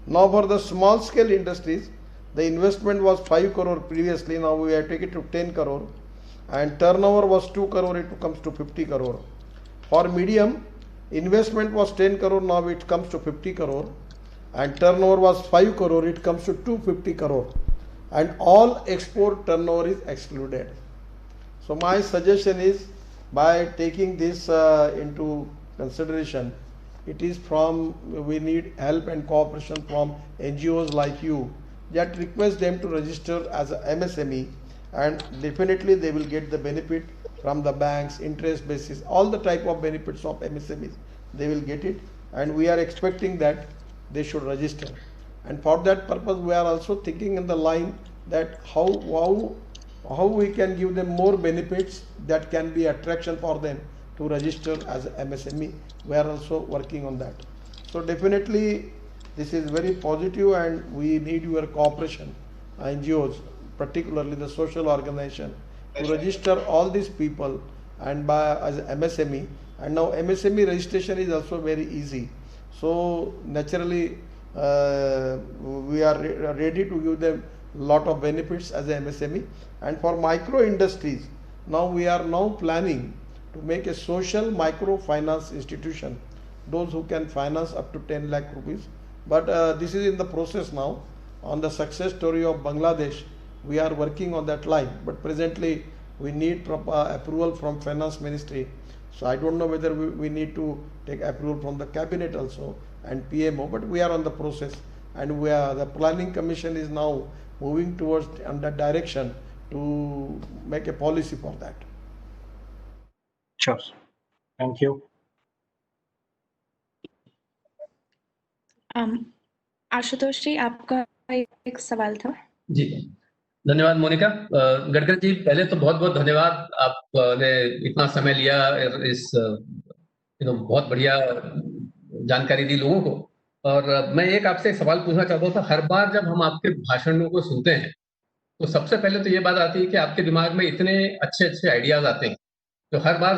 Now for the small scale industries, the investment was 5 crore previously, now we have taken it to 10 crore, and turnover was 2 crore, it comes to 50 crore. For medium, investment was 10 crore, now it comes to 50 crore, and turnover was 5 crore, it comes to 250 crore, and all export turnover is excluded. So my suggestion is, by taking this into consideration, it is from, we need help and cooperation from NGOs like you, that request them to register as a MSME, and definitely they will get the benefit from the banks, interest basis, all the type of benefits of MSMEs, they will get it, and we are expecting that they should register. And for that purpose we are also thinking in the line that how we can give them more benefits that can be attraction for them to register as MSME. We are also working on that. So definitely this is very positive and we need your cooperation, NGOs, particularly the social organization, to register all these people and by as MSME. And now MSME registration is also very easy. So naturally we are ready to give them lot of benefits as a MSME. And for micro industries, now we are now planning to make a social micro finance institution, those who can finance up to 10 lakh rupees. But this is in the process now. On the success story of Bangladesh, we are working on that line, but presently we need proper approval from finance ministry. So I don't know whether we need to take approval from the cabinet also and PMO, but we are on the process, and the planning commission is now moving towards on that direction to make a policy for that. Sure. Thank you. Ashutosh जी, आपका एक सवाल था। जी, धन्यवाद मोनिका। गडकरी जी, पहले तो बहुत बहुत धन्यवाद, आपने इतना समय लिया, इस बहुत बढ़िया जानकारी दी लोगों को। और मैं एक आपसे एक सवाल पूछना चाहता था। हर बार जब हम आपके भाषणों को सुनते हैं तो सबसे पहले तो ये बात आती है कि आपके दिमाग में इतने अच्छे अच्छे आइडियाज आते हैं। तो हर बार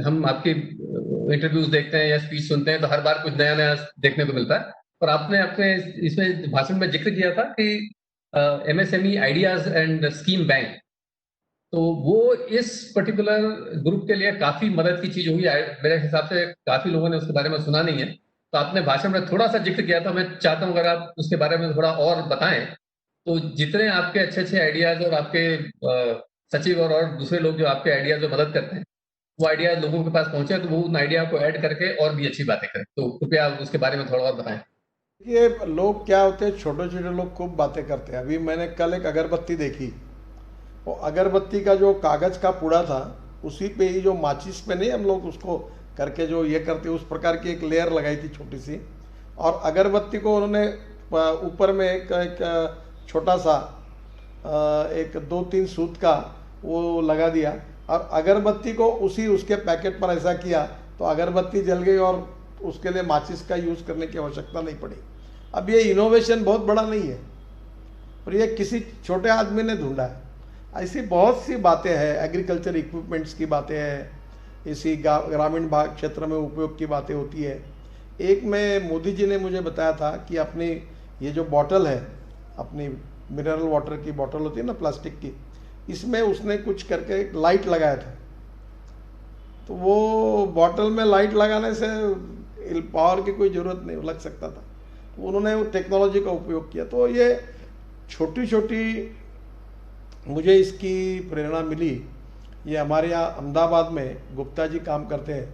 हम आपकी इंटरव्यूज देखते हैं या स्पीच सुनते हैं तो हर बार कुछ नया नया देखने को मिलता है। और आपने अपने इसमें भाषण में जिक्र किया था कि MSME ideas and scheme bank, तो वो इस पर्टिकुलर ग्रुप के लिए काफी मदद की चीज होगी। मेरे हिसाब से काफी लोगों ने उसके बारे में सुना नहीं है, तो आपने भाषण में थोड़ा सा जिक्र किया था। मैं चाहता हूं अगर आप उसके बारे में थोड़ा और बताएं, तो जितने आपके अच्छे अच्छे आइडियाज और आपके सचिव और दूसरे लोग जो आपके आइडियाज में मदद करते हैं, वो आइडियाज लोगों के पास पहुंचे तो वो उन आइडिया को ऐड करके और भी अच्छी बातें करें। तो कृपया उसके बारे में थोड़ा और बताएं। ये लोग क्या होते हैं, छोटे छोटे लोग खूब बातें करते हैं। अभी मैंने कल एक अगरबत्ती देखी, वो अगरबत्ती का जो कागज का पूड़ा था उसी पे ही जो माचिस पे नहीं हम लोग उसको करके जो ये करते, उस प्रकार की एक लेयर लगाई थी छोटी सी, और अगरबत्ती को उन्होंने ऊपर में एक छोटा सा एक 2-3 सूत का वो लगा दिया, और अगरबत्ती को उसके पैकेट पर ऐसा किया तो अगरबत्ती जल गई और उसके लिए माचिस का यूज़ करने की आवश्यकता नहीं पड़ी। अब ये इनोवेशन बहुत बड़ा नहीं है, पर ये किसी छोटे आदमी ने ढूंढा है। ऐसी बहुत सी बातें हैं, एग्रीकल्चर इक्विपमेंट्स की बातें हैं, इसी ग्रामीण भाग क्षेत्र में उपयोग की बातें होती है। एक में मोदी जी ने मुझे बताया था कि अपनी ये जो बॉटल है, अपनी मिनरल वाटर की बॉटल होती है ना प्लास्टिक की, इसमें उसने कुछ करके एक लाइट लगाया था। तो वो बॉटल में लाइट लगाने से पावर की कोई ज़रूरत नहीं लग सकता था, तो उन्होंने वो टेक्नोलॉजी का उपयोग किया। तो ये छोटी छोटी मुझे इसकी प्रेरणा मिली। ये हमारे यहाँ अहमदाबाद में गुप्ता जी काम करते हैं,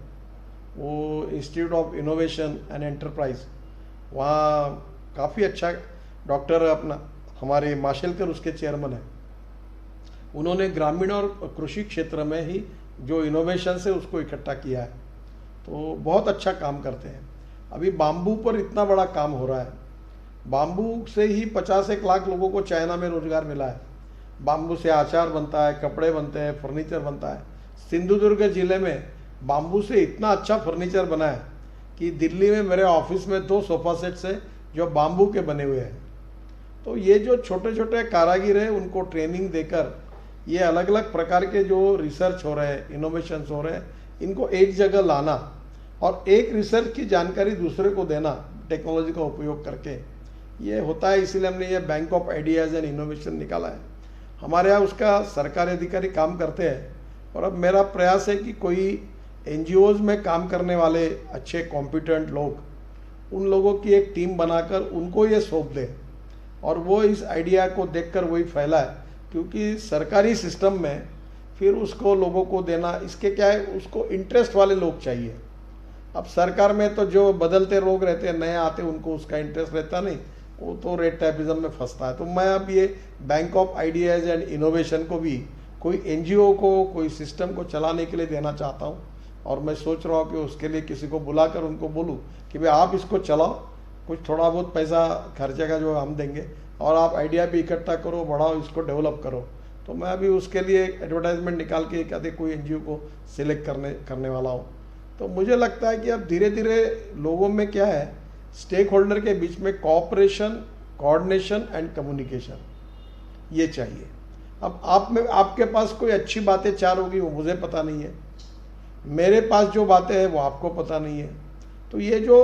वो institute of innovation and enterprise, वहाँ काफ़ी अच्छा डॉक्टर अपना हमारे माशेलकर उसके चेयरमैन हैं। उन्होंने ग्रामीण और कृषि क्षेत्र में ही जो इनोवेशन से उसको इकट्ठा किया है, तो बहुत अच्छा काम करते हैं। अभी बाम्बू पर इतना बड़ा काम हो रहा है, बाम्बू से ही 50-1 लाख लोगों को चाइना में रोजगार मिला है। बाम्बू से आचार बनता है, कपड़े बनते हैं, फर्नीचर बनता है। सिंधुदुर्ग जिले में बाम्बू से इतना अच्छा फर्नीचर बना है कि दिल्ली में मेरे ऑफिस में 2 सोफा सेट्स है जो बाम्बू के बने हुए हैं। तो ये जो छोटे छोटे कारीगर हैं उनको ट्रेनिंग देकर ये अलग अलग प्रकार के जो रिसर्च हो रहे हैं, इनोवेशंस हो रहे हैं, इनको एक जगह लाना और एक रिसर्च की जानकारी दूसरे को देना टेक्नोलॉजी का उपयोग करके, ये होता है। इसीलिए हमने ये bank of ideas and innovation निकाला है। हमारे यहाँ उसका सरकारी अधिकारी काम करते हैं, और अब मेरा प्रयास है कि कोई NGOs में काम करने वाले अच्छे कॉम्पिटेंट लोग, उन लोगों की एक टीम बनाकर उनको ये सौंप दें और वो इस आइडिया को देखकर वही फैलाए, क्योंकि सरकारी सिस्टम में फिर उसको लोगों को देना, इसके क्या है, उसको इंटरेस्ट वाले लोग चाहिए। अब सरकार में तो जो बदलते लोग रहते हैं, नए आते, उनको उसका इंटरेस्ट रहता नहीं, वो तो रेड टैपिज्म में फंसता है। तो मैं अब ये bank of ideas and innovation को भी कोई NGO को, कोई सिस्टम को चलाने के लिए देना चाहता हूँ, और मैं सोच रहा हूँ कि उसके लिए किसी को बुलाकर उनको बोलूँ कि भाई आप इसको चलाओ, कुछ थोड़ा बहुत पैसा खर्चे का जो हम देंगे, और आप आइडिया भी इकट्ठा करो, बढ़ाओ, इसको डेवलप करो। तो मैं अभी उसके लिए एडवर्टाइजमेंट निकाल के कहते कोई NGO को सिलेक्ट करने वाला हूँ। तो मुझे लगता है कि अब धीरे धीरे लोगों में क्या है, स्टेक होल्डर के बीच में कोऑपरेशन, कोऑर्डिनेशन एंड कम्युनिकेशन ये चाहिए। अब आपके पास कोई अच्छी बातें 4 होगी, वो मुझे पता नहीं है, मेरे पास जो बातें हैं वो आपको पता नहीं है। तो ये जो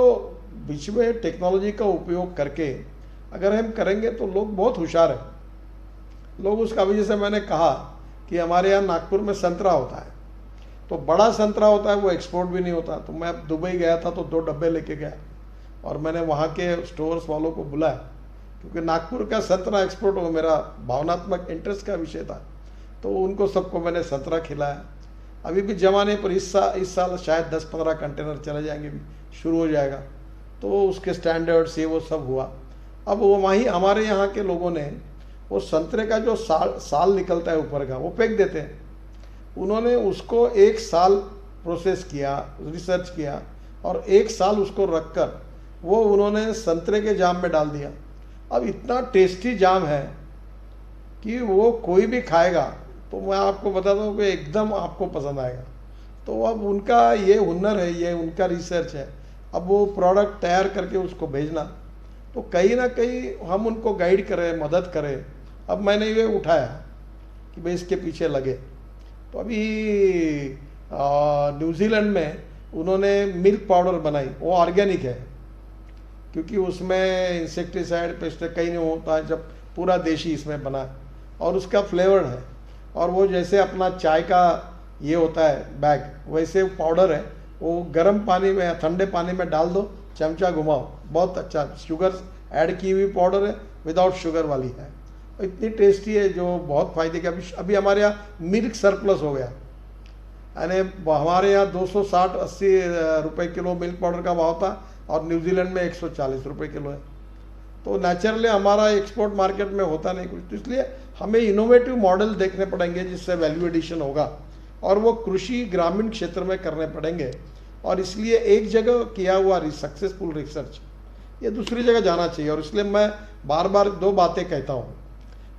बीच में टेक्नोलॉजी का उपयोग करके अगर हम करेंगे तो लोग बहुत होशियार हैं। लोग उसका, अभी जैसे मैंने कहा कि हमारे यहाँ नागपुर में संतरा होता है, तो बड़ा संतरा होता है, वो एक्सपोर्ट भी नहीं होता। तो मैं अब दुबई गया था तो 2 डब्बे लेके गया, और मैंने वहाँ के स्टोर्स वालों को बुलाया, क्योंकि नागपुर का संतरा एक्सपोर्ट हो, मेरा भावनात्मक इंटरेस्ट का विषय था। तो उनको सबको मैंने संतरा खिलाया। अभी भी जमाने पर इस साल शायद 10-15 कंटेनर चले जाएंगे, भी शुरू हो जाएगा। तो उसके स्टैंडर्ड्स ये वो सब हुआ। अब वो वहीं हमारे यहाँ के लोगों ने वो संतरे का जो साल निकलता है ऊपर का, वो फेंक देते हैं। उन्होंने उसको 1 साल प्रोसेस किया, रिसर्च किया, और 1 साल उसको रखकर वो उन्होंने संतरे के जाम में डाल दिया। अब इतना टेस्टी जाम है कि वो कोई भी खाएगा तो मैं आपको बताता हूँ कि एकदम आपको पसंद आएगा। तो अब उनका ये हुनर है, ये उनका रिसर्च है। अब वो प्रोडक्ट तैयार करके उसको भेजना, तो कहीं ना कहीं हम उनको गाइड करें, मदद करें। अब मैंने ये उठाया कि भाई इसके पीछे लगे। तो अभी न्यूजीलैंड में उन्होंने मिल्क पाउडर बनाई, वो ऑर्गेनिक है, क्योंकि उसमें इंसेक्टिसाइड पेस्टिसाइड कहीं नहीं होता है, जब पूरा देशी इसमें बना, और उसका फ्लेवर्ड है। और वो जैसे अपना चाय का ये होता है बैग, वैसे पाउडर है। वो गर्म पानी में, ठंडे पानी में डाल दो, चमचा घुमाओ, बहुत अच्छा शुगर ऐड की हुई पाउडर है, विदाउट शुगर वाली है। इतनी टेस्टी है जो बहुत फायदे का। अभी हमारे यहाँ मिल्क सरप्लस हो गया, यानी हमारे यहाँ 260-80 रुपये किलो मिल्क पाउडर का भाव था, और न्यूजीलैंड में 140 रुपये किलो है। तो नेचुरली हमारा एक्सपोर्ट मार्केट में होता नहीं कुछ, तो इसलिए हमें इनोवेटिव मॉडल देखने पड़ेंगे जिससे वैल्यू एडिशन होगा, और वो कृषि ग्रामीण क्षेत्र में करने पड़ेंगे। और इसलिए एक जगह किया हुआ सक्सेसफुल रिसर्च ये दूसरी जगह जाना चाहिए। और इसलिए मैं बार बार 2 बातें कहता हूँ: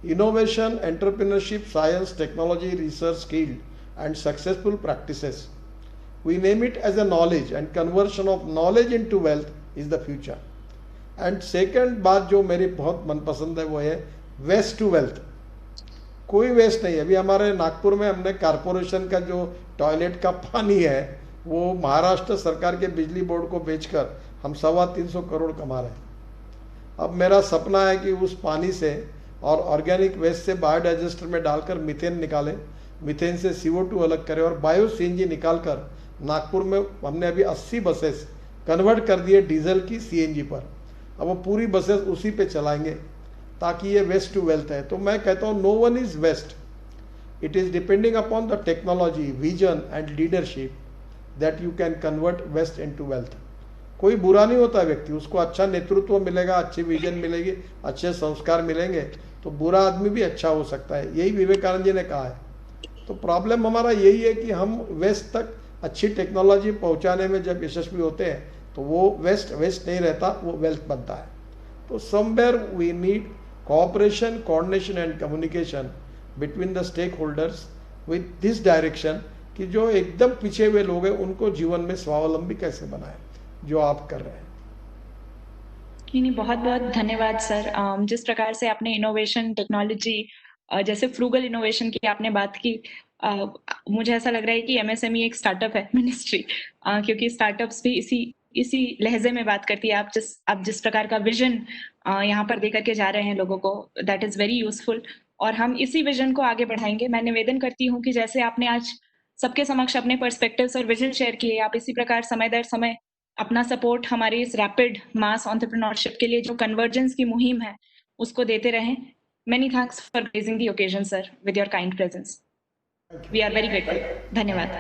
innovation, entrepreneurship, science, technology, research, skill and successful practices. We name it as a knowledge, and conversion of knowledge into wealth is the future. And second बात जो मेरी बहुत मनपसंद है वो है वेस्ट टू वेल्थ। कोई वेस्ट नहीं है। अभी हमारे नागपुर में हमने कारपोरेशन का जो टॉयलेट का पानी है वो महाराष्ट्र सरकार के बिजली बोर्ड को बेचकर हम 325 करोड़ कमा रहे हैं। अब मेरा सपना है कि उस पानी से और ऑर्गेनिक वेस्ट से बायोडाइजेस्टर में डालकर मीथेन निकालें, मीथेन से CO2 अलग करें, और बायो CNG निकालकर नागपुर में हमने अभी 80 बसेस कन्वर्ट कर दिए डीजल की CNG पर। अब वो पूरी बसेस उसी पे चलाएंगे, ताकि ये वेस्ट टू वेल्थ है। तो मैं कहता हूँ no one is waste, it is depending upon the technology, vision and leadership that you can convert waste into wealth. कोई बुरा नहीं होता व्यक्ति, उसको अच्छा नेतृत्व मिलेगा, अच्छी विजन मिलेगी, अच्छे संस्कार मिलेंगे, तो बुरा आदमी भी अच्छा हो सकता है। यही विवेकानंद जी ने कहा है। तो प्रॉब्लम हमारा यही है कि हम वेस्ट तक अच्छी टेक्नोलॉजी पहुंचाने में जब यशस्वी होते हैं तो वो वेस्ट नहीं रहता, वो वेल्थ बनता है। तो somewhere we need cooperation, coordination and communication between the stakeholders with this direction, कि जो एकदम पीछे हुए लोग हैं उनको जीवन में स्वावलंबी कैसे बनाए, जो आप कर रहे हैं। नहीं, बहुत बहुत धन्यवाद सर। जिस प्रकार से आपने इनोवेशन, टेक्नोलॉजी, जैसे फ्रूगल इनोवेशन की आपने बात की, मुझे ऐसा लग रहा है कि MSME एक स्टार्टअप है मिनिस्ट्री, क्योंकि स्टार्टअप्स भी इसी लहजे में बात करती है। आप जिस प्रकार का विजन यहाँ पर देकर के जा रहे हैं लोगों को, दैट इज वेरी यूजफुल, और हम इसी विजन को आगे बढ़ाएंगे। मैं निवेदन करती हूँ कि जैसे आपने आज सबके समक्ष अपने पर्सपेक्टिव्स और विजन शेयर किए, आप इसी प्रकार समय दर समय अपना सपोर्ट हमारी इस रैपिड मास एंटरप्रेन्योरशिप के लिए जो कन्वर्जेंस की मुहिम है उसको देते रहें। Many thanks for gracing the occasion, sir, with your kind presence. We are very grateful. धन्यवाद।